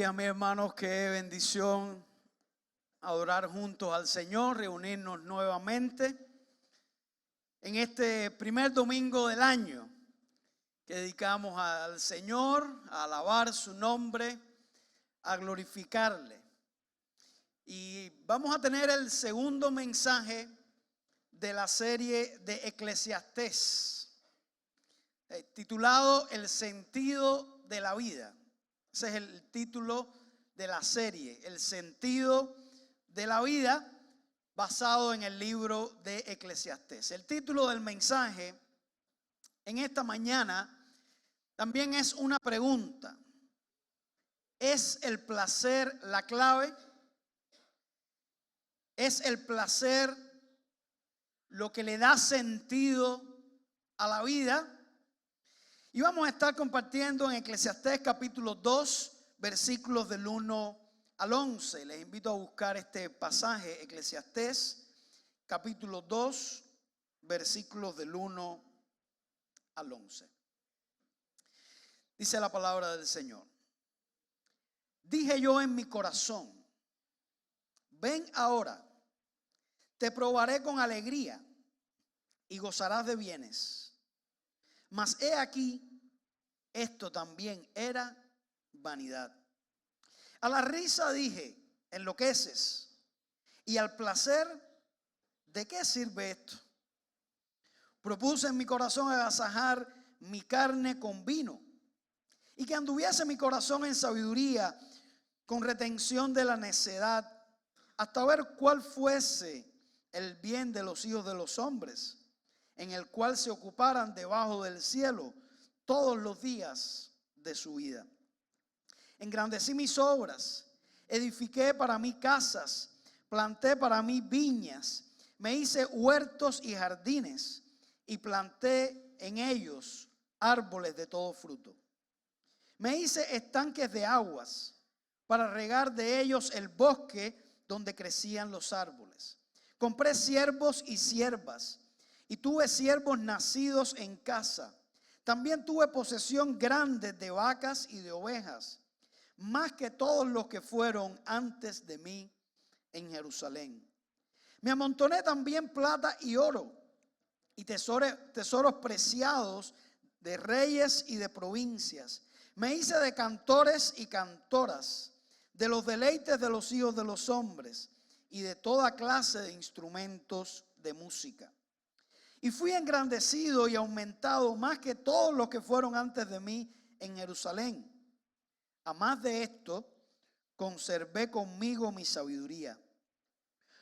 días, mis hermanos, qué bendición adorar juntos al Señor, reunirnos nuevamente en este primer domingo del año que dedicamos al Señor, a alabar su nombre, a glorificarle. Y vamos a tener el segundo mensaje de la serie de Eclesiastés, titulado El sentido de la vida. Ese es el título de la serie, El sentido de la vida, basado en el libro de Eclesiastés. El título del mensaje en esta mañana también es una pregunta. ¿Es el placer la clave? ¿Es el placer lo que le da sentido a la vida? Y vamos a estar compartiendo en Eclesiastés capítulo 2, versículos del 1 al 11. Les invito a buscar este pasaje, Eclesiastés capítulo 2, versículos del 1 al 11. Dice la palabra del Señor. Dije yo en mi corazón, ven ahora, te probaré con alegría y gozarás de bienes. Mas he aquí, esto también era vanidad. A la risa dije, enloqueces, y al placer, ¿de qué sirve esto? Propuse en mi corazón agasajar mi carne con vino, y que anduviese mi corazón en sabiduría, con retención de la necedad, hasta ver cuál fuese el bien de los hijos de los hombres, en el cual se ocuparan debajo del cielo todos los días de su vida. Engrandecí mis obras, edifiqué para mí casas, planté para mí viñas, me hice huertos y jardines, y planté en ellos árboles de todo fruto. Me hice estanques de aguas, para regar de ellos el bosque donde crecían los árboles. Compré siervos y siervas, y tuve siervos nacidos en casa. También tuve posesión grande de vacas y de ovejas, más que todos los que fueron antes de mí en Jerusalén. Me amontoné también plata y oro, y tesoros preciados de reyes y de provincias. Me hice de cantores y cantoras, de los deleites de los hijos de los hombres, y de toda clase de instrumentos de música. Y fui engrandecido y aumentado más que todos los que fueron antes de mí en Jerusalén. A más de esto, conservé conmigo mi sabiduría.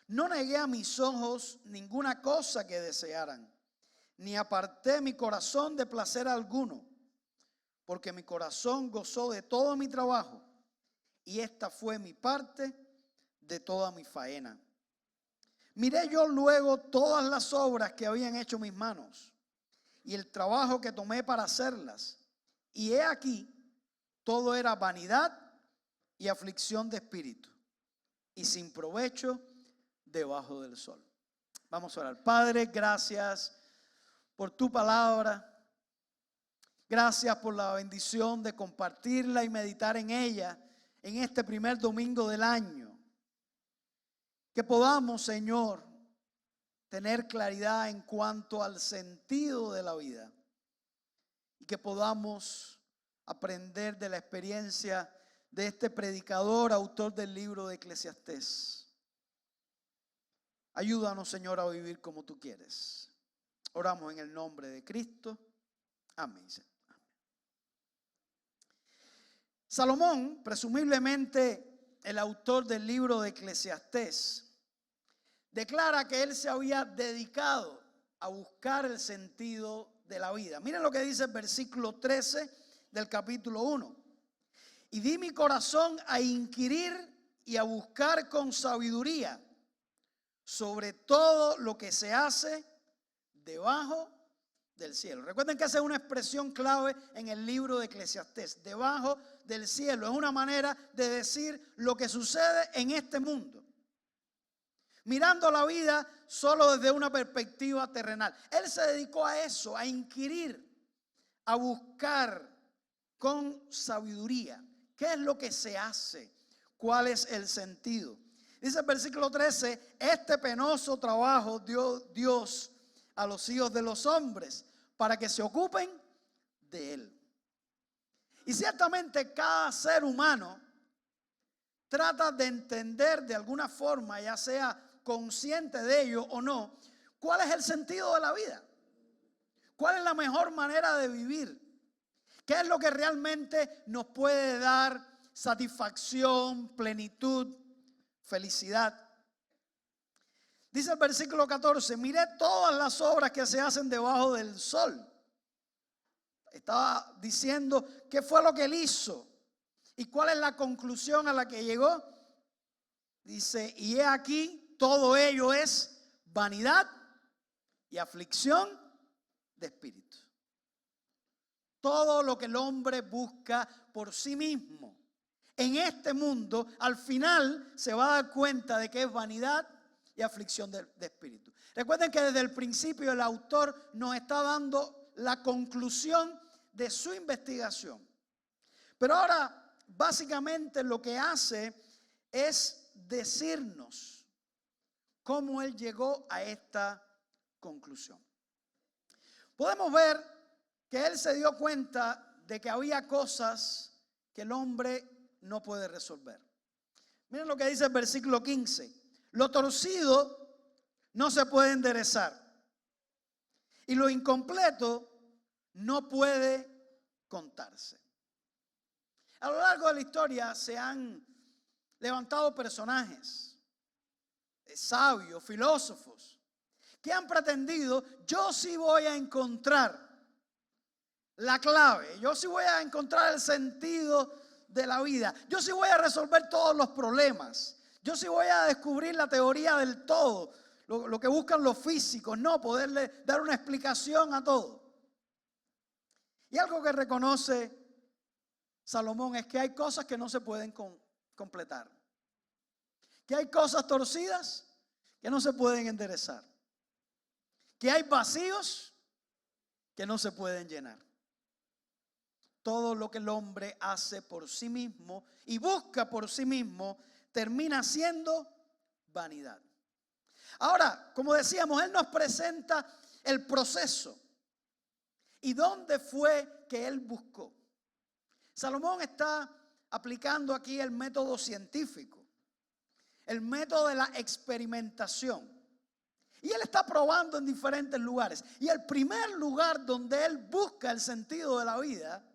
No negué a mis ojos ninguna cosa que desearan, ni aparté mi corazón de placer alguno, porque mi corazón gozó de todo mi trabajo, y esta fue mi parte de toda mi faena. Miré yo luego todas las obras que habían hecho mis manos, y el trabajo que tomé para hacerlas, y he aquí, todo era vanidad y aflicción de espíritu, y sin provecho debajo del sol. Vamos a orar. Padre, gracias por tu palabra. Gracias por la bendición de compartirla y meditar en ella en este primer domingo del año. Que podamos, Señor, tener claridad en cuanto al sentido de la vida. Y que podamos aprender de la experiencia de este predicador, autor del libro de Eclesiastés. Ayúdanos, Señor, a vivir como tú quieres. Oramos en el nombre de Cristo. Amén. Salomón, presumiblemente el autor del libro de Eclesiastés, declara que él se había dedicado a buscar el sentido de la vida. Miren lo que dice el versículo 13 del capítulo 1. Y di mi corazón a inquirir y a buscar con sabiduría sobre todo lo que se hace debajo del cielo. Recuerden que esa es una expresión clave en el libro de Eclesiastés. Debajo del cielo. Es una manera de decir lo que sucede en este mundo. Mirando la vida solo desde una perspectiva terrenal. Él se dedicó a eso, a inquirir, a buscar con sabiduría ¿Qué es lo que se hace? ¿Cuál es el sentido? Dice el versículo 13, este penoso trabajo dio Dios a los hijos de los hombres para que se ocupen de él. Y ciertamente cada ser humano trata de entender de alguna forma, ya sea consciente de ello o no, cuál es el sentido de la vida. ¿Cuál es la mejor manera de vivir? ¿Qué es lo que realmente nos puede dar satisfacción, plenitud, felicidad? Dice el versículo 14, miré todas las obras que se hacen debajo del sol. Estaba diciendo qué fue lo que él hizo y cuál es la conclusión a la que llegó. Dice, y he aquí, todo ello es vanidad y aflicción de espíritu. Todo lo que el hombre busca por sí mismo en este mundo, al final se va a dar cuenta de que es vanidad y aflicción de espíritu. Recuerden que desde el principio el autor nos está dando la conclusión de su investigación. Pero ahora básicamente lo que hace es decirnos cómo él llegó a esta conclusión. Podemos ver que él se dio cuenta de que había cosas que el hombre no puede resolver. Miren lo que dice el versículo 15. Lo torcido no se puede enderezar y lo incompleto no puede contarse. A lo largo de la historia se han levantado personajes, sabios, filósofos, que han pretendido, yo sí voy a encontrar la clave, yo sí voy a encontrar el sentido de la vida, yo sí voy a resolver todos los problemas, yo sí voy a descubrir la teoría del todo, lo que buscan los físicos, no poderle dar una explicación a todo. Y algo que reconoce Salomón es que hay cosas que no se pueden completar, que hay cosas torcidas que no se pueden enderezar, que hay vacíos que no se pueden llenar. Todo lo que el hombre hace por sí mismo y busca por sí mismo termina siendo vanidad. Ahora, como decíamos, él nos presenta el proceso. ¿Y dónde fue que él buscó? Salomón está aplicando aquí el método científico, el método de la experimentación. Y él está probando en diferentes lugares. Y el primer lugar donde él busca el sentido de la vida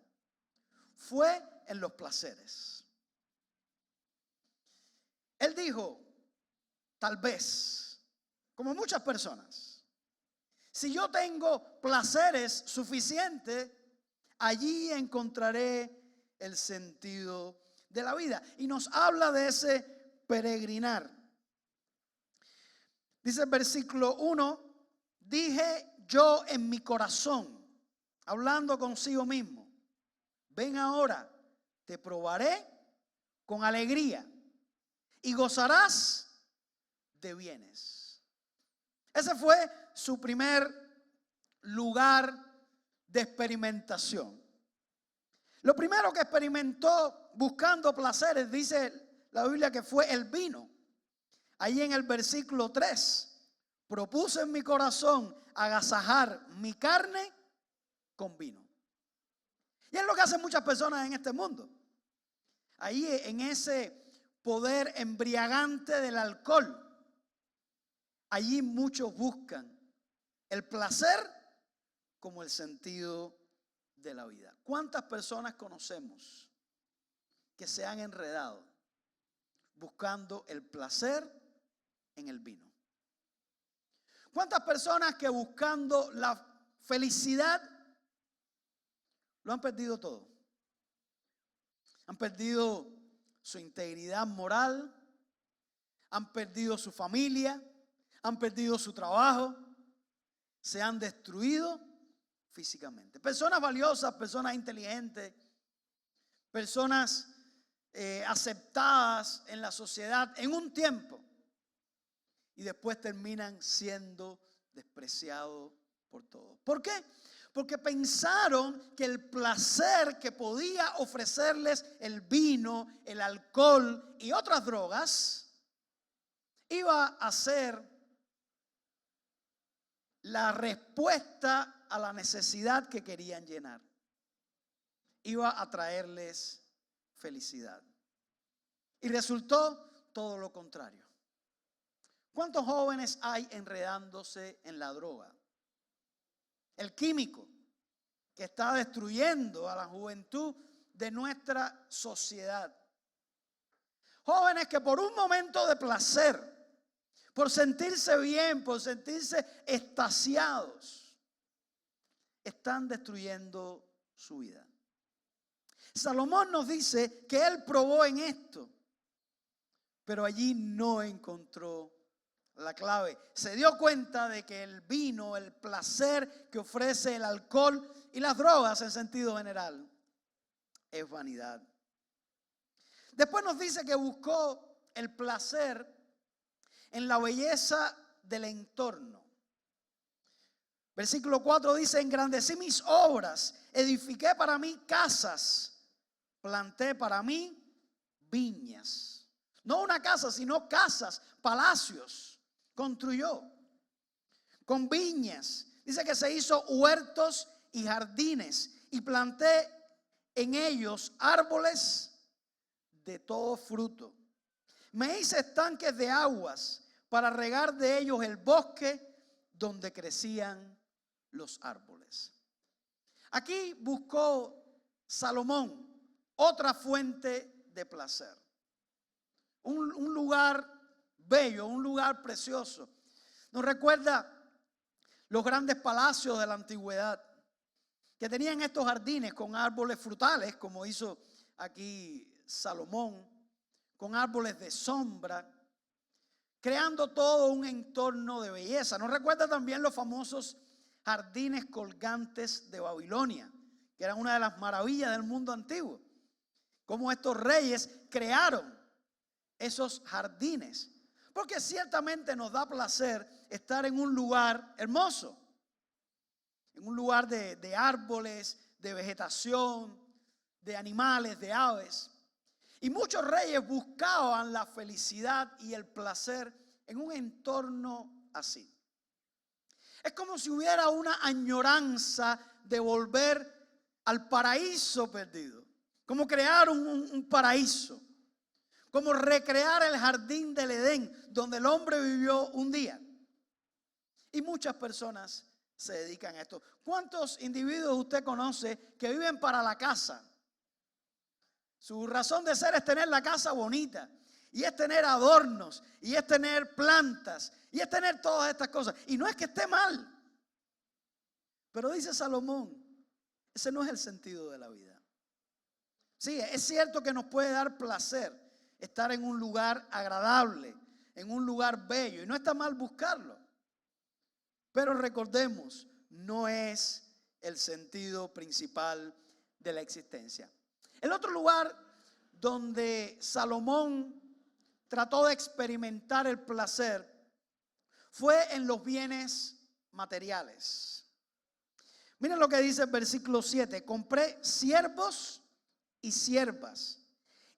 fue en los placeres. Él dijo, tal vez, como muchas personas, si yo tengo placeres suficientes, allí encontraré el sentido de la vida. Y nos habla de ese peregrinar. Dice el versículo 1, dije yo en mi corazón, hablando consigo mismo, ven ahora, te probaré con alegría y gozarás de bienes. Ese fue su primer lugar de experimentación. Lo primero que experimentó buscando placeres, dice la Biblia, que fue el vino. Ahí en el versículo 3, propuse en mi corazón agasajar mi carne con vino. Y es lo que hacen muchas personas en este mundo. Ahí en ese poder embriagante del alcohol, allí muchos buscan el placer como el sentido de la vida. ¿Cuántas personas conocemos que se han enredado buscando el placer en el vino? ¿Cuántas personas que buscando la felicidad lo han perdido todo? Han perdido su integridad moral, han perdido su familia, han perdido su trabajo, se han destruido físicamente. Personas valiosas, personas inteligentes, personas aceptadas en la sociedad en un tiempo y después terminan siendo despreciados por todo. ¿Por qué? Porque pensaron que el placer que podía ofrecerles el vino, el alcohol y otras drogas iba a ser la respuesta a la necesidad que querían llenar. Iba a traerles felicidad. Y resultó todo lo contrario. ¿Cuántos jóvenes hay enredándose en la droga? El químico que está destruyendo a la juventud de nuestra sociedad. Jóvenes que por un momento de placer, por sentirse bien, por sentirse extasiados, están destruyendo su vida. Salomón nos dice que él probó en esto, pero allí no encontró la clave. Se dio cuenta de que el vino, el placer que ofrece el alcohol y las drogas en sentido general es vanidad. Después nos dice que buscó el placer en la belleza del entorno. Versículo 4 dice: engrandecí mis obras, edifiqué para mí casas, planté para mí viñas. No una casa, sino casas, palacios, construyó con viñas. Dice que se hizo huertos y jardines y planté en ellos árboles de todo fruto. Me hice estanques de aguas para regar de ellos el bosque donde crecían los árboles. Aquí buscó Salomón otra fuente de placer. Un lugar bello, un lugar precioso. Nos recuerda los grandes palacios de la antigüedad que tenían estos jardines con árboles frutales, como hizo aquí Salomón, con árboles de sombra, creando todo un entorno de belleza. Nos recuerda también los famosos jardines colgantes de Babilonia, que eran una de las maravillas del mundo antiguo. Cómo estos reyes crearon esos jardines, porque ciertamente nos da placer estar en un lugar hermoso, en un lugar de árboles, de vegetación, de animales, de aves. Y muchos reyes buscaban la felicidad y el placer en un entorno así. Es como si hubiera una añoranza de volver al paraíso perdido, como crear un paraíso, como recrear el jardín del Edén donde el hombre vivió un día. Y muchas personas se dedican a esto. ¿Cuántos individuos usted conoce que viven para la casa? Su razón de ser es tener la casa bonita, y es tener adornos, y es tener plantas, y es tener todas estas cosas. Y no es que esté mal, pero dice Salomón, ese no es el sentido de la vida. Sí, es cierto que nos puede dar placer estar en un lugar agradable, en un lugar bello, y no está mal buscarlo. Pero recordemos, no es el sentido principal de la existencia. El otro lugar donde Salomón trató de experimentar el placer fue en los bienes materiales. Miren lo que dice el versículo 7. Compré siervos y siervas,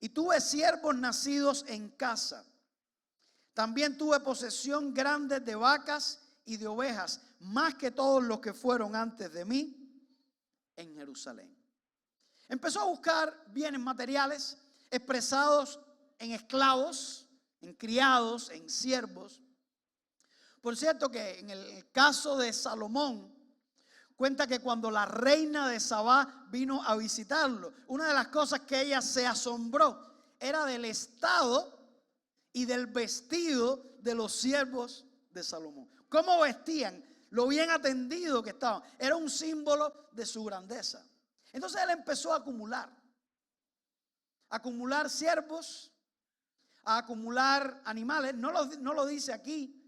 y tuve siervos nacidos en casa. También tuve posesión grande de vacas y de ovejas, más que todos los que fueron antes de mí en Jerusalén. Empezó a buscar bienes materiales expresados en esclavos, en criados, en siervos. Por cierto que en el caso de Salomón, cuenta que cuando la reina de Sabá vino a visitarlo, una de las cosas que ella se asombró era del estado y del vestido de los siervos de Salomón. ¿Cómo vestían? Lo bien atendido que estaban. Era un símbolo de su grandeza. Entonces él empezó a acumular siervos, a acumular animales. No lo dice aquí,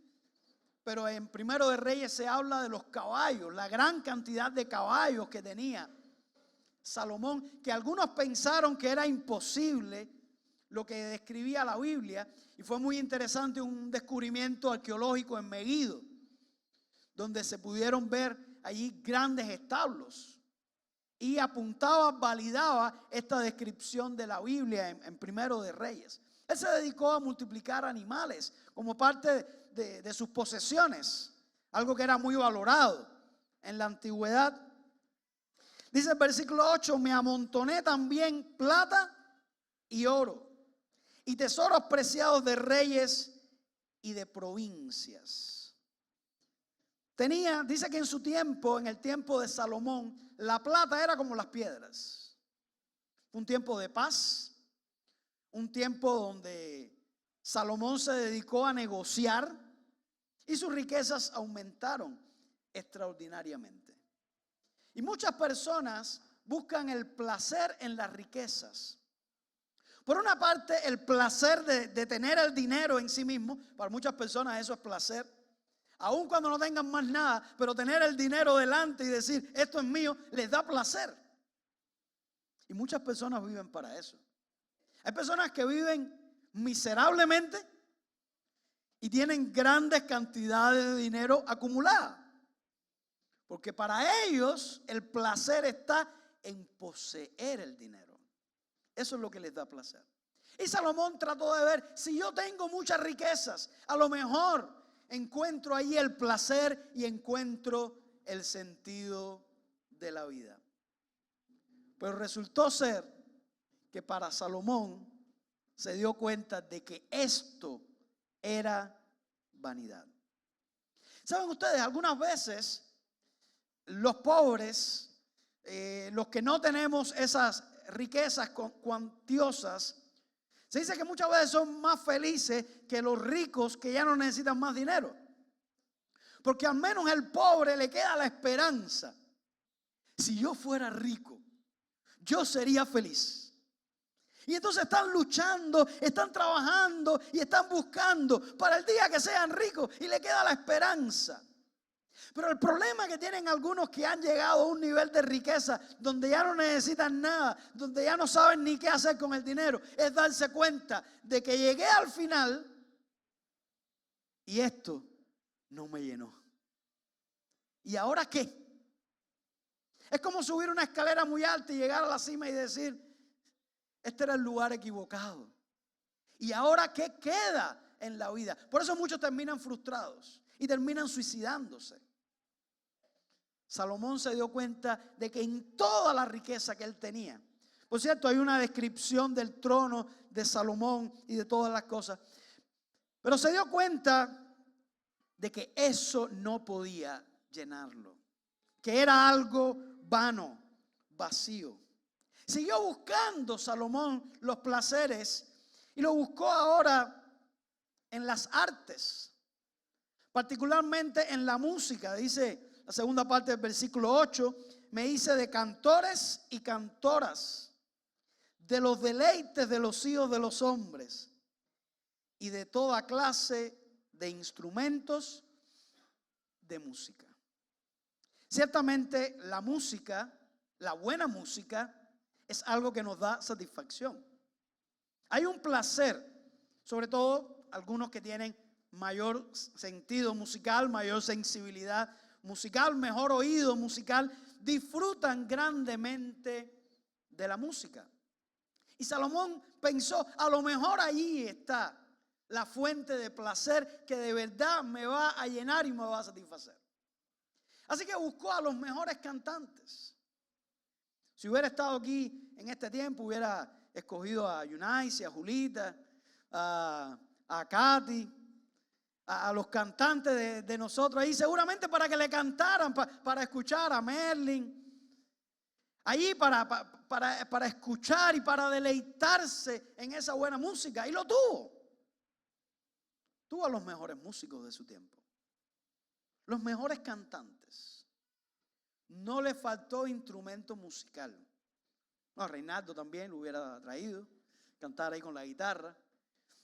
pero en Primero de Reyes se habla de los caballos, la gran cantidad de caballos que tenía Salomón, que algunos pensaron que era imposible lo que describía la Biblia, y fue muy interesante un descubrimiento arqueológico en Megiddo, donde se pudieron ver allí grandes establos. Y apuntaba, validaba esta descripción de la Biblia en Primero de Reyes. Él se dedicó a multiplicar animales como parte de sus posesiones, algo que era muy valorado en la antigüedad. Dice el versículo 8, me amontoné también plata y oro y tesoros preciados de reyes y de provincias. Dice que en su tiempo, en el tiempo de Salomón, la plata era como las piedras. Fue un tiempo de paz, un tiempo donde Salomón se dedicó a negociar y sus riquezas aumentaron extraordinariamente. Y muchas personas buscan el placer en las riquezas. Por una parte, el placer de tener el dinero en sí mismo. Para muchas personas eso es placer. Aun cuando no tengan más nada, pero tener el dinero delante y decir, esto es mío, les da placer. Y muchas personas viven para eso. Hay personas que viven miserablemente y tienen grandes cantidades de dinero acumuladas. Porque para ellos el placer está en poseer el dinero. Eso es lo que les da placer. Y Salomón trató de ver, si yo tengo muchas riquezas, a lo mejor encuentro ahí el placer y encuentro el sentido de la vida. Pero resultó ser que para Salomón se dio cuenta de que esto era vanidad. ¿Saben ustedes? Algunas veces los pobres, los que no tenemos esas riquezas cuantiosas, se dice que muchas veces son más felices que los ricos que ya no necesitan más dinero. Porque al menos el pobre le queda la esperanza. Si yo fuera rico, yo sería feliz. Y entonces están luchando, están trabajando y están buscando para el día que sean ricos y le queda la esperanza. Pero el problema que tienen algunos que han llegado a un nivel de riqueza donde ya no necesitan nada, donde ya no saben ni qué hacer con el dinero, es darse cuenta de que llegué al final y esto no me llenó. ¿Y ahora qué? Es como subir una escalera muy alta y llegar a la cima y decir, este era el lugar equivocado. ¿Y ahora qué queda en la vida? Por eso muchos terminan frustrados y terminan suicidándose. Salomón se dio cuenta de que en toda la riqueza que él tenía, por cierto, hay una descripción del trono de Salomón y de todas las cosas, pero se dio cuenta de que eso no podía llenarlo, que era algo vano, vacío. Siguió buscando Salomón los placeres y lo buscó ahora en las artes, particularmente en la música. Dice la segunda parte del versículo 8, me hice de cantores y cantoras, de los deleites de los hijos de los hombres y de toda clase de instrumentos de música. Ciertamente la música, la buena música, es algo que nos da satisfacción. Hay un placer, sobre todo algunos que tienen mayor sentido musical, mayor sensibilidad musical, mejor oído musical, disfrutan grandemente de la música. Y Salomón pensó, a lo mejor allí está la fuente de placer que de verdad me va a llenar y me va a satisfacer. Así que buscó a los mejores cantantes. Si hubiera estado aquí en este tiempo, hubiera escogido a Eunice, a Julita, a Katy, a los cantantes de nosotros ahí, seguramente para que le cantaran, para escuchar a Merlin. Allí para escuchar y para deleitarse en esa buena música. Y lo tuvo. Tuvo a los mejores músicos de su tiempo. Los mejores cantantes. No le faltó instrumento musical. No, Reinaldo también lo hubiera traído, cantar ahí con la guitarra.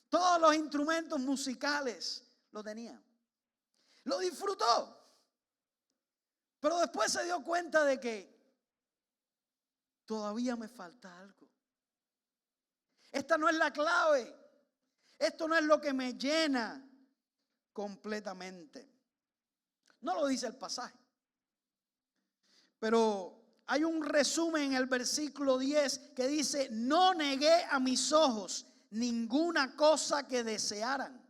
Todos los instrumentos musicales lo tenía. Lo disfrutó. Pero después se dio cuenta de que todavía me falta algo. Esta no es la clave. Esto no es lo que me llena completamente. No lo dice el pasaje. Pero hay un resumen en el versículo 10 que dice: no negué a mis ojos ninguna cosa que desearan,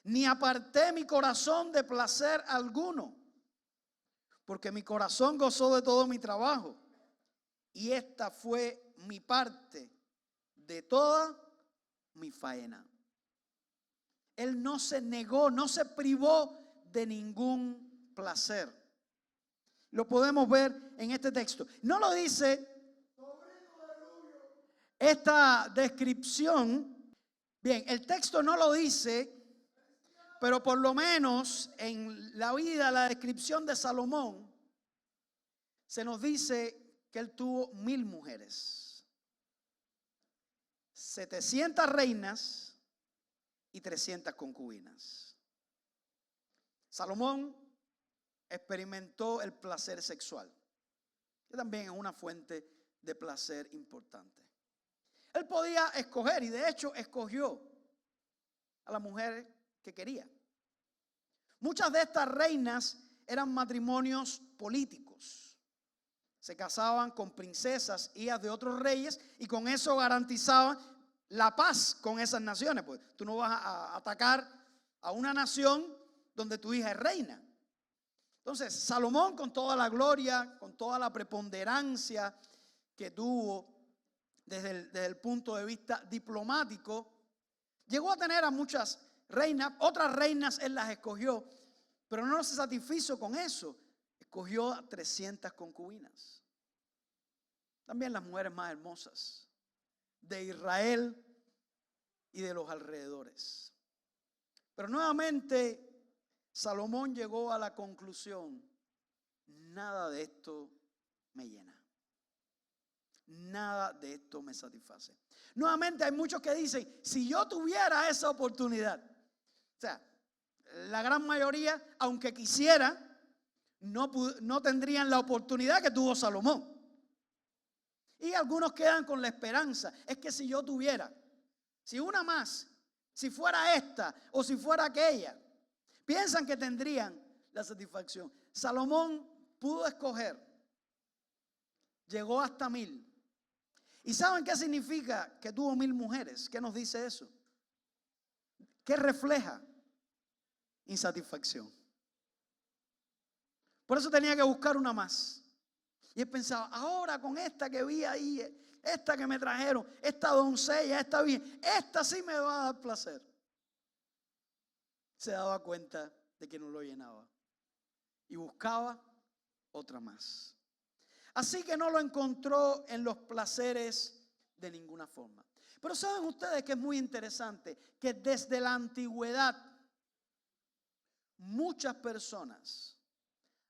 ni aparté mi corazón de placer alguno, porque mi corazón gozó de todo mi trabajo, y esta fue mi parte de toda mi faena. Él no se negó, no se privó de ningún placer. Lo podemos ver en este texto. No lo dice esta descripción. Bien, el texto no lo dice, pero por lo menos en la vida, la descripción de Salomón, se nos dice que él tuvo 1000 mujeres, 700 reinas y 300 concubinas. Salomón experimentó el placer sexual, que también es una fuente de placer importante. Él podía escoger, y de hecho escogió a la mujer que quería. Muchas de estas reinas eran matrimonios políticos. Se casaban con princesas, hijas de otros reyes, y con eso garantizaban la paz con esas naciones. Pues tú no vas a atacar a una nación donde tu hija es reina. Entonces, Salomón, con toda la gloria, con toda la preponderancia que tuvo desde el punto de vista diplomático, llegó a tener a muchas reinas. Otras reinas él las escogió, pero no se satisfizo con eso. Escogió a 300 concubinas. También las mujeres más hermosas de Israel y de los alrededores. Pero nuevamente Salomón llegó a la conclusión: nada de esto me llena. Nada de esto me satisface. Nuevamente hay muchos que dicen: si yo tuviera esa oportunidad. O sea, la gran mayoría, aunque quisiera, no tendrían la oportunidad que tuvo Salomón. Y algunos quedan con la esperanza: es que si yo tuviera, si una más, si fuera esta o si fuera aquella, piensan que tendrían la satisfacción. Salomón pudo escoger, llegó hasta 1000. ¿Y saben qué significa que tuvo 1000 mujeres? ¿Qué nos dice eso? ¿Qué refleja? Insatisfacción. Por eso tenía que buscar una más. Y él pensaba: ahora con esta que vi ahí, esta que me trajeron, esta doncella, esta bien, esta sí me va a dar placer. Se daba cuenta de que no lo llenaba y buscaba otra más. Así que no lo encontró en los placeres de ninguna forma. Pero saben ustedes que es muy interesante que desde la antigüedad muchas personas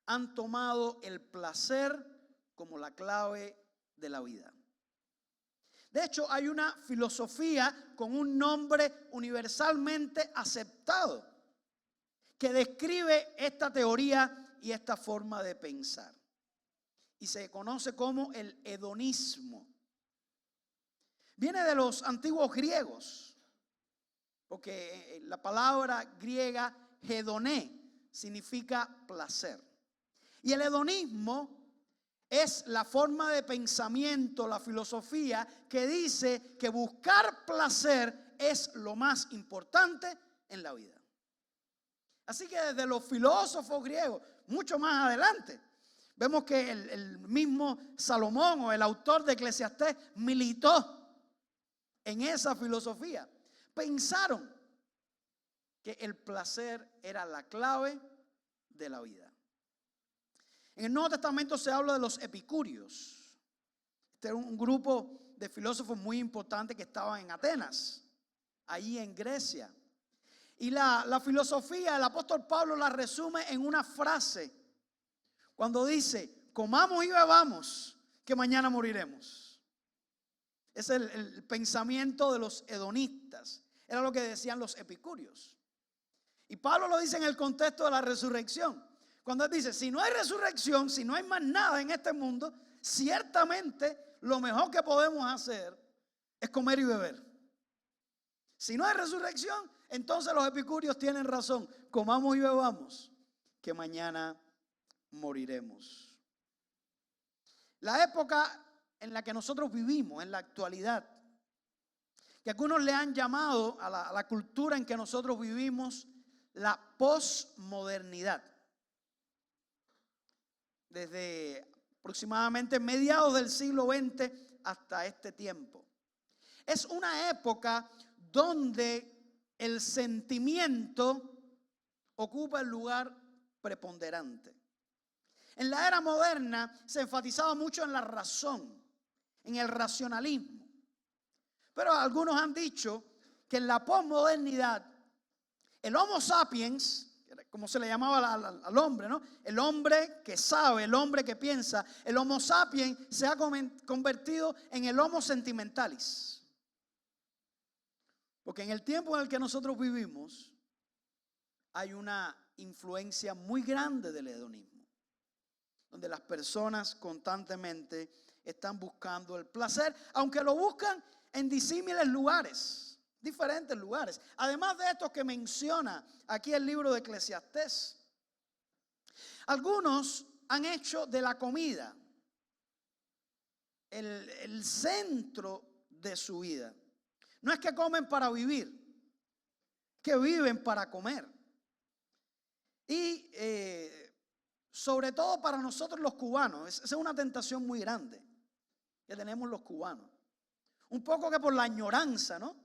han tomado el placer como la clave de la vida. De hecho, hay una filosofía con un nombre universalmente aceptado que describe esta teoría y esta forma de pensar. Y se conoce como el hedonismo. Viene de los antiguos griegos, porque la palabra griega hedoné significa placer. Y el hedonismo es la forma de pensamiento, la filosofía que dice que buscar placer es lo más importante en la vida. Así que desde los filósofos griegos, mucho más adelante, vemos que el mismo Salomón, o el autor de Eclesiastés, militó en esa filosofía. Pensaron que el placer era la clave de la vida. En el Nuevo Testamento se habla de los epicúreos. Este era un grupo de filósofos muy importante que estaban en Atenas, allí en Grecia. Y la filosofía, el apóstol Pablo la resume en una frase cuando dice: comamos y bebamos, que mañana moriremos. Es el pensamiento de los hedonistas. Era lo que decían los epicúreos. Y Pablo lo dice en el contexto de la resurrección. Cuando él dice: si no hay resurrección, si no hay más nada en este mundo, ciertamente lo mejor que podemos hacer es comer y beber. Si no hay resurrección, entonces los epicúreos tienen razón. Comamos y bebamos, que mañana moriremos. La época en la que nosotros vivimos, en la actualidad, que algunos le han llamado a la cultura en que nosotros vivimos la posmodernidad. Desde aproximadamente mediados del siglo XX hasta este tiempo. Es una época donde el sentimiento ocupa el lugar preponderante. En la era moderna se enfatizaba mucho en la razón, en el racionalismo. Pero algunos han dicho que en la posmodernidad el Homo sapiens, como se le llamaba al hombre, ¿no? El hombre que sabe, el hombre que piensa, el Homo sapiens se ha convertido en el Homo sentimentalis. Porque en el tiempo en el que nosotros vivimos hay una influencia muy grande del hedonismo, donde las personas constantemente están buscando el placer, aunque lo buscan en disímiles lugares, diferentes lugares. Además de estos que menciona aquí el libro de Eclesiastés, algunos han hecho de la comida el centro de su vida. No es que comen para vivir, que viven para comer. Y sobre todo para nosotros los cubanos, esa es una tentación muy grande que tenemos los cubanos. Un poco que por la añoranza, ¿no?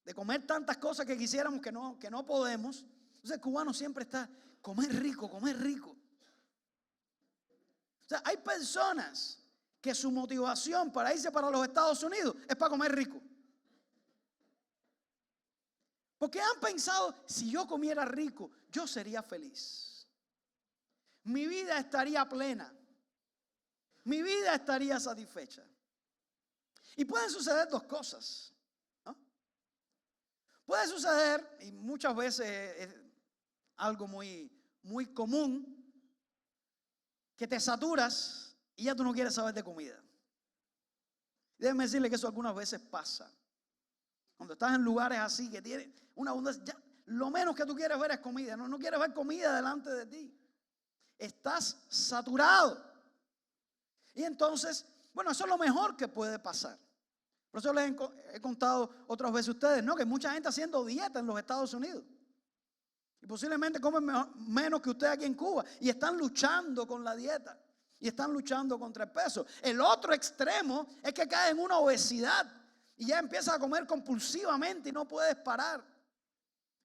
De comer tantas cosas que quisiéramos que no podemos. Entonces el cubano siempre está, comer rico, comer rico. O sea, hay personas que su motivación para irse para los Estados Unidos es para comer rico. Porque han pensado, si yo comiera rico, yo sería feliz. Mi vida estaría plena. Mi vida estaría satisfecha. Y pueden suceder dos cosas, ¿no? Puede suceder, y muchas veces es algo muy, muy común, que te saturas y ya tú no quieres saber de comida. Déjenme decirle que eso algunas veces pasa. Cuando estás en lugares así que tienen una abundancia, lo menos que tú quieres ver es comida. No quieres ver comida delante de ti. Estás saturado. Y entonces, bueno, eso es lo mejor que puede pasar. Por eso les he contado otras veces a ustedes, ¿no? Que mucha gente haciendo dieta en los Estados Unidos. Y posiblemente comen menos que ustedes aquí en Cuba. Y están luchando con la dieta. Y están luchando contra el peso. El otro extremo es que cae en una obesidad. Y ya empiezas a comer compulsivamente y no puedes parar.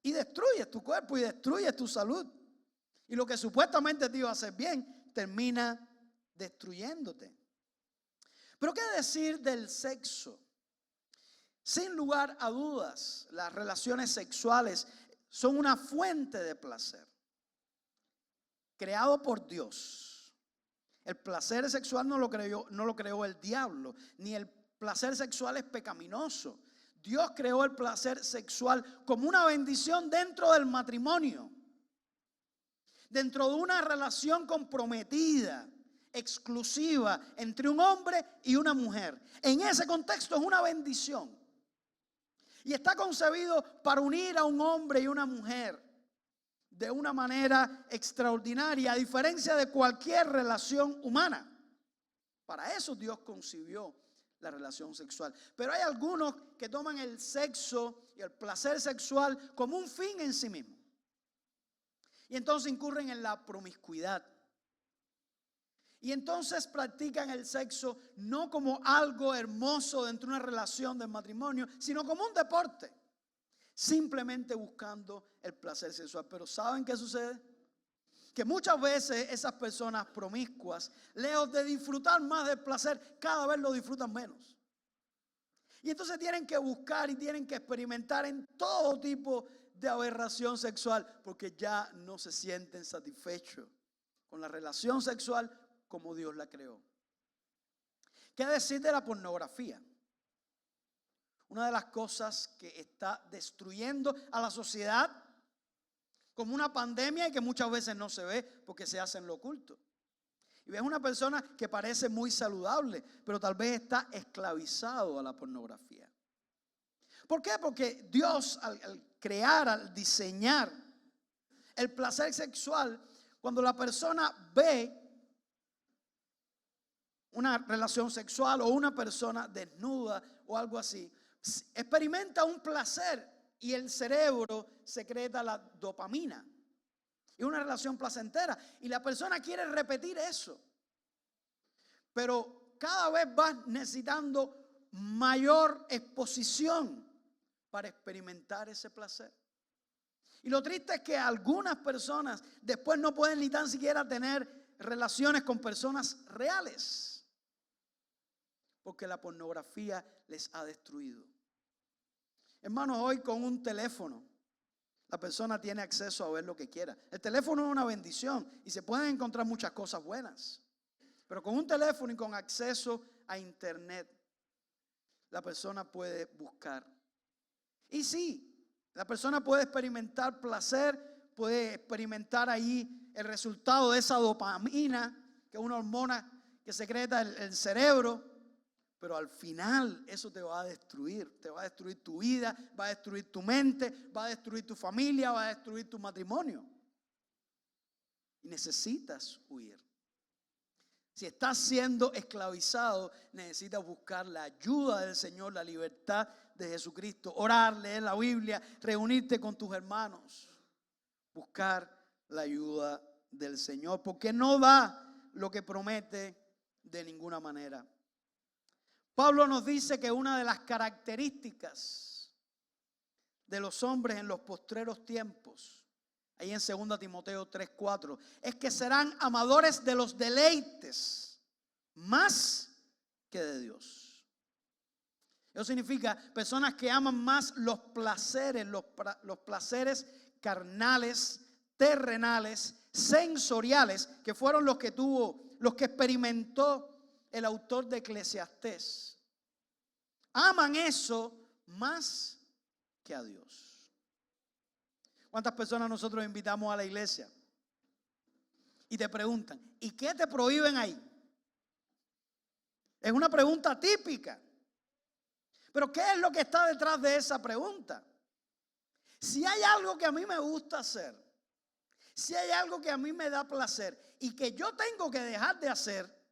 Y destruyes tu cuerpo y destruyes tu salud. Y lo que supuestamente te iba a hacer bien, termina destruyéndote. Pero ¿qué decir del sexo? Sin lugar a dudas, las relaciones sexuales son una fuente de placer. Creado por Dios. El placer sexual no lo creó el diablo, ni el placer sexual es pecaminoso. Dios creó el placer sexual como una bendición dentro del matrimonio, dentro de una relación comprometida, exclusiva entre un hombre y una mujer. En ese contexto es una bendición. Y está concebido para unir a un hombre y una mujer de una manera extraordinaria, a diferencia de cualquier relación humana. Para eso Dios concibió la relación sexual. Pero hay algunos que toman el sexo y el placer sexual como un fin en sí mismo. Y entonces incurren en la promiscuidad. Y entonces practican el sexo no como algo hermoso dentro de una relación de matrimonio, sino como un deporte. Simplemente buscando el placer sexual. Pero ¿saben qué sucede? Que muchas veces esas personas promiscuas, lejos de disfrutar más del placer, cada vez lo disfrutan menos. Y entonces tienen que buscar y tienen que experimentar en todo tipo de aberración sexual, porque ya no se sienten satisfechos con la relación sexual como Dios la creó. ¿Qué decir de la pornografía? Una de las cosas que está destruyendo a la sociedad como una pandemia y que muchas veces no se ve porque se hace en lo oculto. Y ves una persona que parece muy saludable, pero tal vez está esclavizado a la pornografía. ¿Por qué? Porque Dios al crear, al diseñar el placer sexual Cuando la persona ve una relación sexual o una persona desnuda o algo así, experimenta un placer y el cerebro secreta la dopamina. Es una relación placentera y la persona quiere repetir eso. Pero cada vez vas necesitando mayor exposición para experimentar ese placer. Y lo triste es que algunas personas después no pueden ni tan siquiera tener relaciones con personas reales, porque la pornografía les ha destruido. Hermanos, hoy con un teléfono la persona tiene acceso a ver lo que quiera. El teléfono es una bendición y se pueden encontrar muchas cosas buenas. Pero con un teléfono y con acceso a internet, la persona puede buscar. Y sí, la persona puede experimentar placer, puede experimentar ahí el resultado de esa dopamina, que es una hormona que secreta el cerebro. Pero al final eso te va a destruir tu vida, va a destruir tu mente, va a destruir tu familia, va a destruir tu matrimonio. Y necesitas huir. Si estás siendo esclavizado, necesitas buscar la ayuda del Señor, la libertad de Jesucristo. Orar, leer la Biblia, reunirte con tus hermanos. Buscar la ayuda del Señor, porque no da lo que promete de ninguna manera. Pablo nos dice que una de las características de los hombres en los postreros tiempos, ahí en 2 Timoteo 3:4, es que serán amadores de los deleites más que de Dios. Eso significa personas que aman más los placeres, los placeres carnales, terrenales, sensoriales, que fueron los que experimentó el autor de Eclesiastés. Aman eso más que a Dios. ¿Cuántas personas nosotros invitamos a la iglesia? Y te preguntan, ¿y qué te prohíben ahí? Es una pregunta típica. Pero ¿qué es lo que está detrás de esa pregunta? Si hay algo que a mí me gusta hacer, si hay algo que a mí me da placer y que yo tengo que dejar de hacer,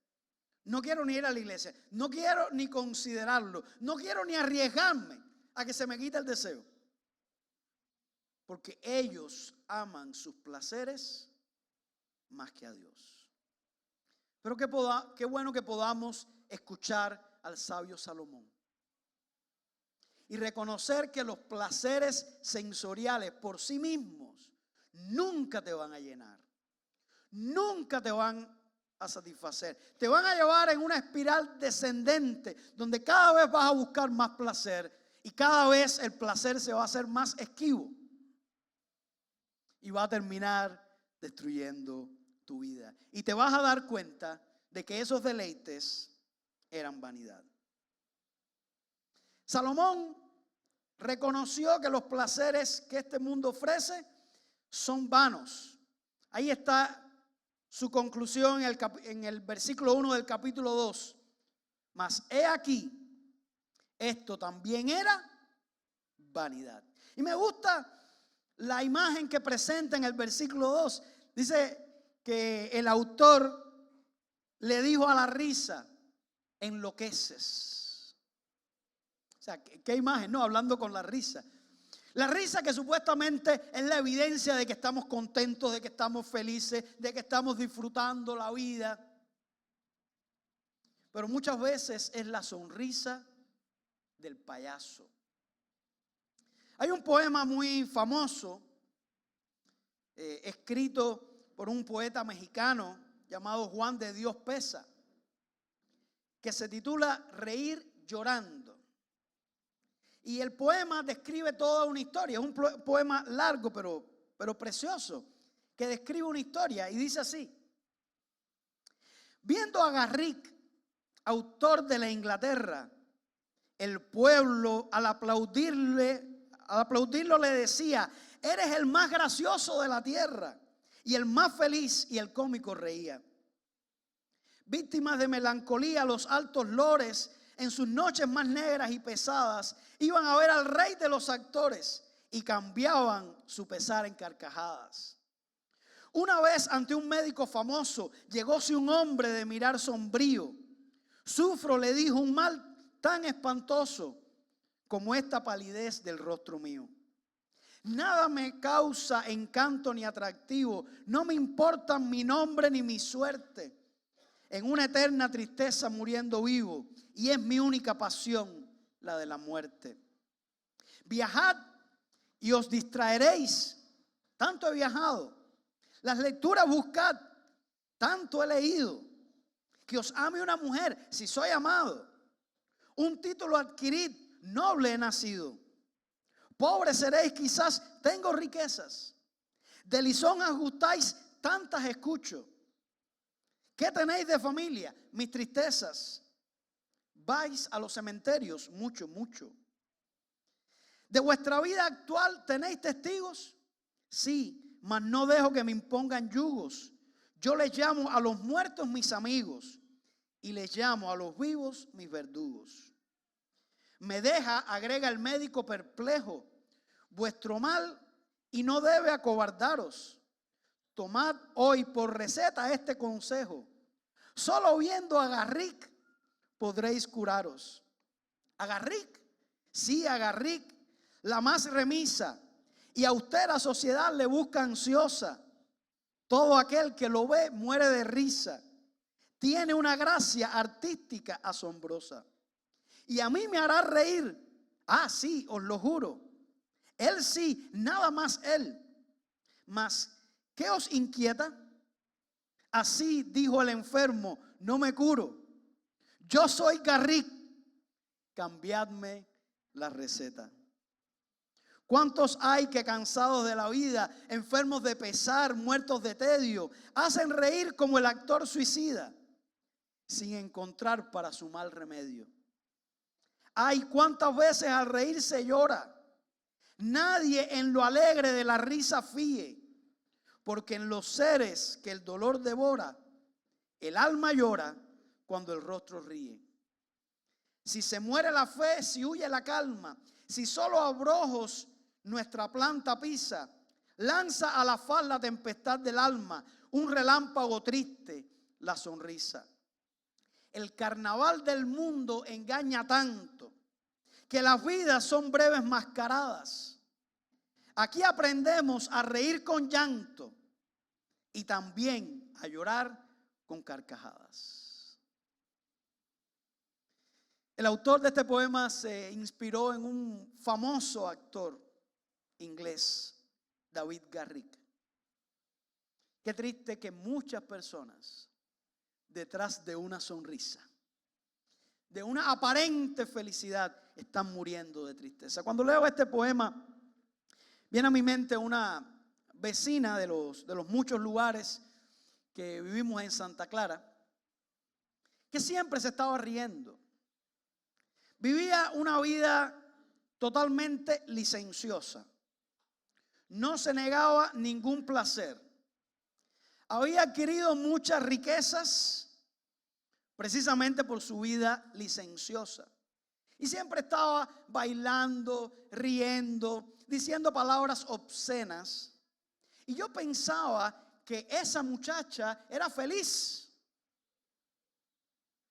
no quiero ni ir a la iglesia, no quiero ni considerarlo, no quiero ni arriesgarme a que se me quite el deseo. Porque ellos aman sus placeres más que a Dios. Pero qué bueno que podamos escuchar al sabio Salomón y reconocer que los placeres sensoriales por sí mismos nunca te van a llenar, nunca te van a satisfacer. Te van a llevar en una espiral descendente donde cada vez vas a buscar más placer y cada vez el placer se va a hacer más esquivo y va a terminar destruyendo tu vida. Y te vas a dar cuenta de que esos deleites eran vanidad. Salomón reconoció que los placeres que este mundo ofrece son vanos. Ahí está su conclusión en el versículo 1 del capítulo 2. Mas he aquí, esto también era vanidad. Y me gusta la imagen que presenta en el versículo 2. Dice que el autor le dijo a la risa, enloqueces. O sea, ¿qué imagen? No, hablando con la risa. La risa que supuestamente es la evidencia de que estamos contentos, de que estamos felices, de que estamos disfrutando la vida. Pero muchas veces es la sonrisa del payaso. Hay un poema muy famoso, escrito por un poeta mexicano llamado Juan de Dios Pesa, que se titula Reír llorando. Y el poema describe toda una historia. Es un poema largo pero precioso, que describe una historia y dice así: viendo a Garrick, autor de la Inglaterra, el pueblo al aplaudirlo le decía: eres el más gracioso de la tierra. Y el más feliz y el cómico reía. Víctimas de melancolía, los altos lores en sus noches más negras y pesadas iban a ver al rey de los actores y cambiaban su pesar en carcajadas. Una vez ante un médico famoso llegóse un hombre de mirar sombrío. Sufro, le dijo, un mal tan espantoso como esta palidez del rostro mío. Nada me causa encanto ni atractivo. No me importan mi nombre ni mi suerte. En una eterna tristeza muriendo vivo. Y es mi única pasión, la de la muerte. Viajad y os distraeréis. Tanto he viajado. Las lecturas buscad. Tanto he leído. Que os ame una mujer, si soy amado. Un título adquirid, noble he nacido. Pobre seréis, quizás tengo riquezas. De lisonjas gustáis, tantas escucho. ¿Qué tenéis de familia? Mis tristezas. Vais a los cementerios, mucho, mucho. ¿De vuestra vida actual tenéis testigos? Sí, mas no dejo que me impongan yugos. Yo les llamo a los muertos mis amigos y les llamo a los vivos mis verdugos. Me deja, agrega el médico perplejo, vuestro mal y no debe acobardaros. Tomad hoy por receta este consejo. Solo viendo a Garrick podréis curaros. ¿A Garrick? Sí, a Garrick, la más remisa y austera sociedad le busca ansiosa. Todo aquel que lo ve muere de risa. Tiene una gracia artística asombrosa. Y a mí me hará reír. Ah, sí, os lo juro. Él sí, nada más él. Mas, ¿qué os inquieta? Así dijo el enfermo, no me curo. Yo soy Garrick. Cambiadme la receta. ¿Cuántos hay que cansados de la vida, enfermos de pesar, muertos de tedio, hacen reír como el actor suicida, sin encontrar para su mal remedio? Ay, cuántas veces al reírse llora. Nadie en lo alegre de la risa fíe, porque en los seres que el dolor devora, el alma llora cuando el rostro ríe. Si se muere la fe, si huye la calma, si solo abrojos nuestra planta pisa, lanza a la faz la tempestad del alma, un relámpago triste, la sonrisa. El carnaval del mundo engaña tanto que las vidas son breves mascaradas. Aquí aprendemos a reír con llanto y también a llorar con carcajadas. El autor de este poema se inspiró en un famoso actor inglés, David Garrick. Qué triste que muchas personas detrás de una sonrisa, de una aparente felicidad, están muriendo de tristeza. Cuando leo este poema, viene a mi mente una vecina de los muchos lugares que vivimos en Santa Clara, que siempre se estaba riendo. Vivía una vida totalmente licenciosa. No se negaba ningún placer. Había adquirido muchas riquezas precisamente por su vida licenciosa. Y siempre estaba bailando, riendo, diciendo palabras obscenas. Y yo pensaba que esa muchacha era feliz.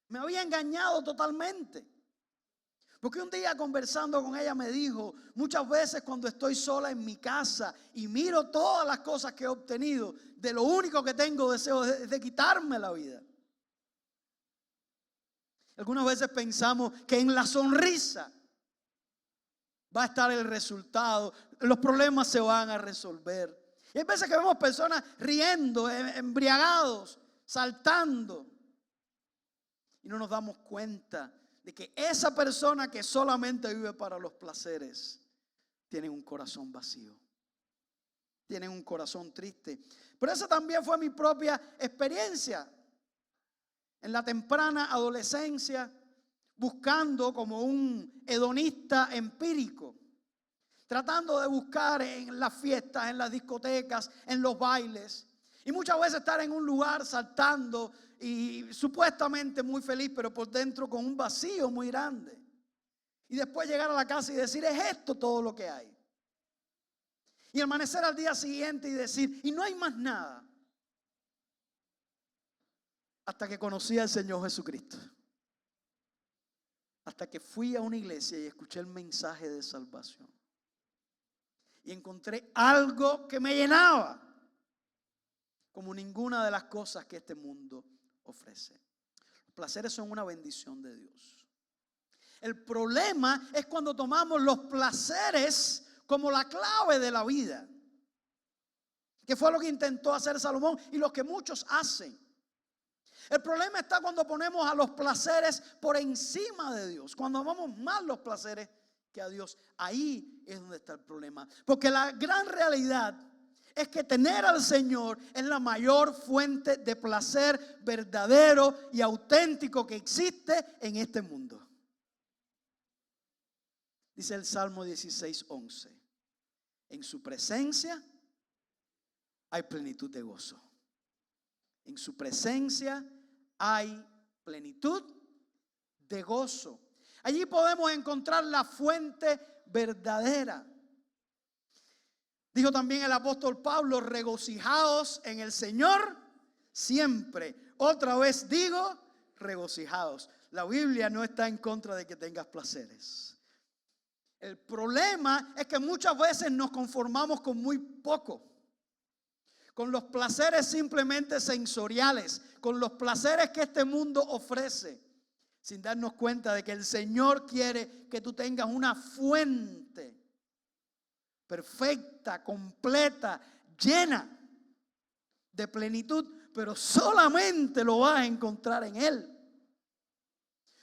Me había engañado totalmente. Porque un día conversando con ella me dijo, muchas veces cuando estoy sola en mi casa y miro todas las cosas que he obtenido, de lo único que tengo deseo es de quitarme la vida. Algunas veces pensamos que en la sonrisa va a estar el resultado, los problemas se van a resolver. Y hay veces que vemos personas riendo, embriagados, saltando, y no nos damos cuenta de que esa persona que solamente vive para los placeres tiene un corazón vacío, tiene un corazón triste. Pero esa también fue mi propia experiencia en la temprana adolescencia, buscando como un hedonista empírico, tratando de buscar en las fiestas, en las discotecas, en los bailes, y muchas veces estar en un lugar saltando y supuestamente muy feliz, pero por dentro con un vacío muy grande. Y después llegar a la casa y decir, es esto todo lo que hay. Y amanecer al día siguiente y decir, y no hay más nada. hasta que conocí al Señor Jesucristo. Hasta que fui a una iglesia y escuché el mensaje de salvación. Y encontré algo que me llenaba como ninguna de las cosas que este mundo ofrece. Los placeres son una bendición de Dios. El problema es cuando tomamos los placeres como la clave de la vida, que fue lo que intentó hacer Salomón y lo que muchos hacen. El problema está cuando ponemos a los placeres por encima de Dios, cuando amamos más los placeres que a Dios. Ahí es donde está el problema, porque la gran realidad es que tener al Señor es la mayor fuente de placer verdadero y auténtico que existe en este mundo. Dice el Salmo 16:11: en su presencia hay plenitud de gozo. En su presencia hay plenitud de gozo. Allí podemos encontrar la fuente verdadera. Dijo también el apóstol Pablo: regocijaos en el Señor siempre. Otra vez digo, regocijaos. La Biblia no está en contra de que tengas placeres. El problema es que muchas veces nos conformamos con muy poco, con los placeres simplemente sensoriales, con los placeres que este mundo ofrece, sin darnos cuenta de que el Señor quiere que tú tengas una fuente perfecta, completa, llena de plenitud, pero solamente lo vas a encontrar en Él.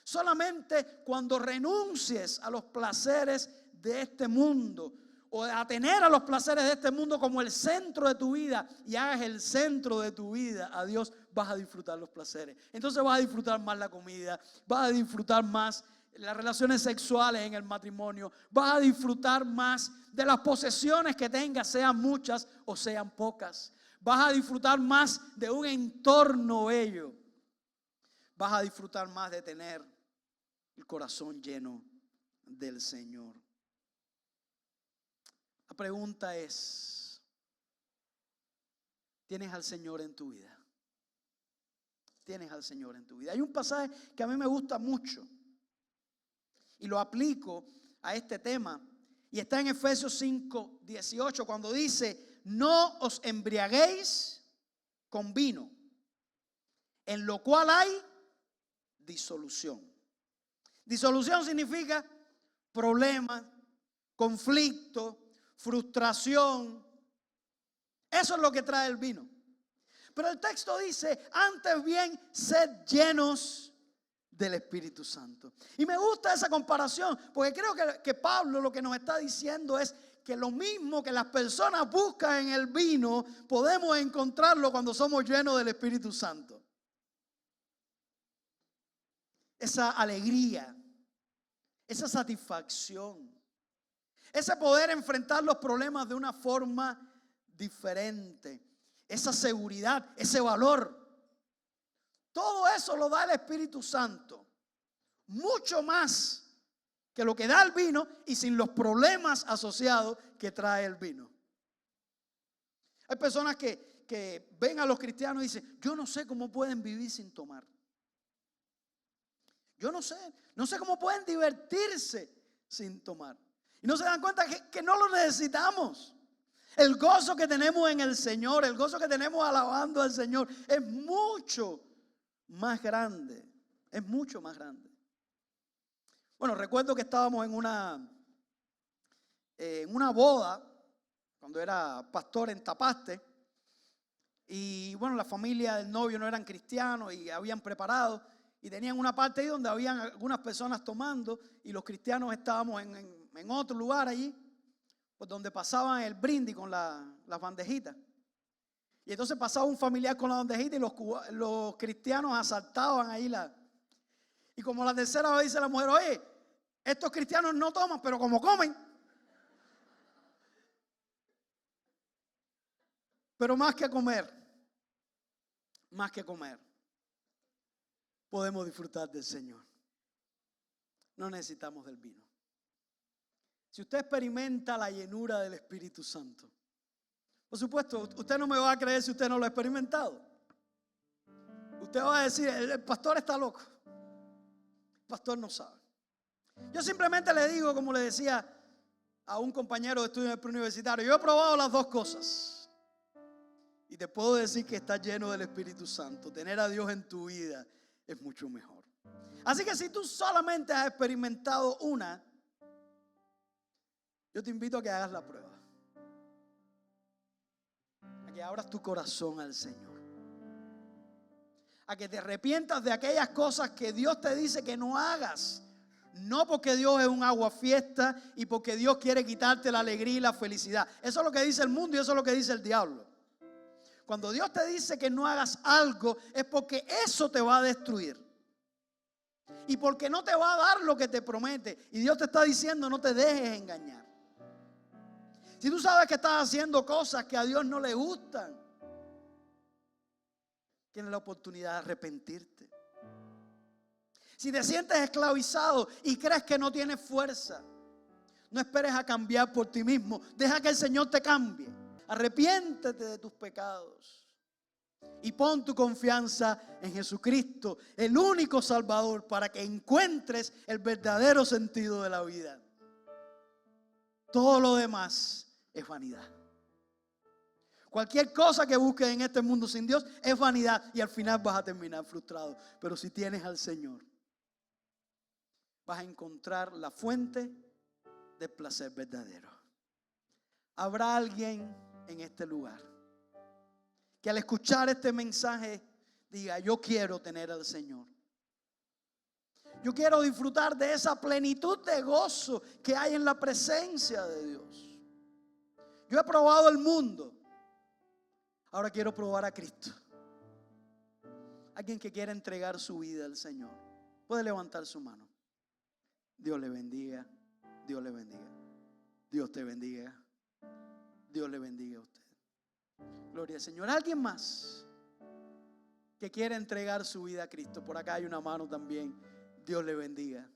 Solamente cuando renuncies a los placeres de este mundo, o a tener a los placeres de este mundo como el centro de tu vida, y hagas el centro de tu vida a Dios, vas a disfrutar los placeres. Entonces vas a disfrutar más la comida, vas a disfrutar más las relaciones sexuales en el matrimonio, vas a disfrutar más de las posesiones que tengas, sean muchas o sean pocas. Vas a disfrutar más de un entorno bello. Vas a disfrutar más de tener el corazón lleno del Señor. La pregunta es: ¿tienes al Señor en tu vida? ¿Tienes al Señor en tu vida? Hay un pasaje que a mí me gusta mucho y lo aplico a este tema, y está en Efesios 5:18, cuando dice: no os embriaguéis con vino, en lo cual hay disolución. Disolución significa problemas, conflicto, frustración. Eso es lo que trae el vino. Pero el texto dice: antes bien, sed llenos del Espíritu Santo. Y me gusta esa comparación, porque creo que Pablo lo que nos está diciendo es que lo mismo que las personas buscan en el vino, podemos encontrarlo cuando somos llenos del Espíritu Santo. Esa alegría, esa satisfacción, ese poder enfrentar los problemas de una forma diferente, esa seguridad, ese valor. Todo eso lo da el Espíritu Santo, mucho más que lo que da el vino y sin los problemas asociados que trae el vino. Hay personas que ven a los cristianos y dicen: yo no sé cómo pueden vivir sin tomar. Yo no sé cómo pueden divertirse sin tomar. Y no se dan cuenta que no lo necesitamos. El gozo que tenemos en el Señor, el gozo que tenemos alabando al Señor, es mucho más grande. Es mucho más grande. Bueno, recuerdo que estábamos en una boda, cuando era pastor en Tapaste. Y bueno, la familia del novio no eran cristianos y habían preparado. Y tenían una parte ahí donde habían algunas personas tomando, y los cristianos estábamos en otro lugar allí, pues donde pasaban el brindis con las bandejitas. Y entonces pasaba un familiar con la bandejita y los cristianos asaltaban ahí y como la tercera vez dice la mujer: oye, estos cristianos no toman, pero como comen. Pero más que comer, podemos disfrutar del Señor. No necesitamos del vino. Si usted experimenta la llenura del Espíritu Santo, por supuesto, usted no me va a creer si usted no lo ha experimentado. Usted va a decir, el pastor está loco. El pastor no sabe. Yo simplemente le digo, como le decía a un compañero de estudio en el preuniversitario, yo he probado las dos cosas. Y te puedo decir que estás lleno del Espíritu Santo. Tener a Dios en tu vida es mucho mejor. Así que si tú solamente has experimentado una, yo te invito a que hagas la prueba. A que abras tu corazón al Señor. A que te arrepientas de aquellas cosas que Dios te dice que no hagas. No porque Dios es un aguafiesta y porque Dios quiere quitarte la alegría y la felicidad. Eso es lo que dice el mundo y eso es lo que dice el diablo. Cuando Dios te dice que no hagas algo es porque eso te va a destruir. Y porque no te va a dar lo que te promete. Y Dios te está diciendo, no te dejes engañar. Si tú sabes que estás haciendo cosas que a Dios no le gustan, tienes la oportunidad de arrepentirte. Si te sientes esclavizado y crees que no tienes fuerza, no esperes a cambiar por ti mismo. Deja que el Señor te cambie. Arrepiéntete de tus pecados y pon tu confianza en Jesucristo, el único Salvador, para que encuentres el verdadero sentido de la vida. Todo lo demás es vanidad. Cualquier cosa que busques en este mundo sin Dios es vanidad y al final vas a terminar frustrado. Pero si tienes al Señor, vas a encontrar la fuente del placer verdadero. Habrá alguien en este lugar que al escuchar este mensaje diga, yo quiero tener al Señor. Yo quiero disfrutar de esa plenitud de gozo que hay en la presencia de Dios. Yo he probado el mundo. Ahora quiero probar a Cristo. Alguien que quiera entregar su vida al Señor puede levantar su mano. Dios le bendiga. Dios le bendiga. Dios te bendiga. Dios le bendiga a usted. Gloria al Señor. ¿Alguien más que quiera entregar su vida a Cristo? Por acá hay una mano también. Dios le bendiga.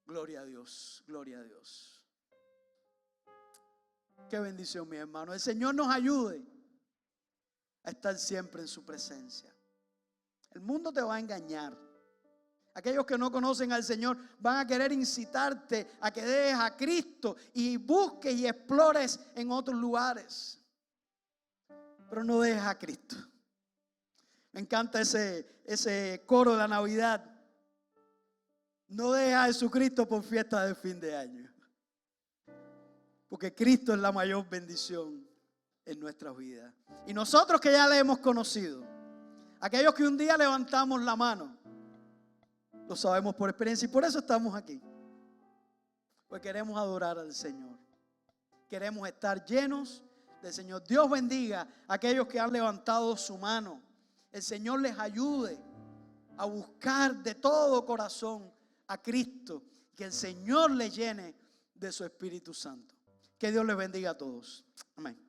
Gloria a Dios. Gloria a Dios. Qué bendición, mi hermano. El Señor nos ayude a estar siempre en su presencia. El mundo te va a engañar. Aquellos que no conocen al Señor van a querer incitarte a que dejes a Cristo y busques y explores en otros lugares. Pero no dejes a Cristo. Me encanta ese coro de la Navidad. No dejes a Jesucristo por fiesta de fin de año. Porque Cristo es la mayor bendición en nuestras vidas. Y nosotros que ya le hemos conocido, aquellos que un día levantamos la mano, lo sabemos por experiencia y por eso estamos aquí. Pues queremos adorar al Señor. Queremos estar llenos del Señor. Dios bendiga a aquellos que han levantado su mano. El Señor les ayude a buscar de todo corazón a Cristo. Que el Señor les llene de su Espíritu Santo. Que Dios les bendiga a todos. Amén.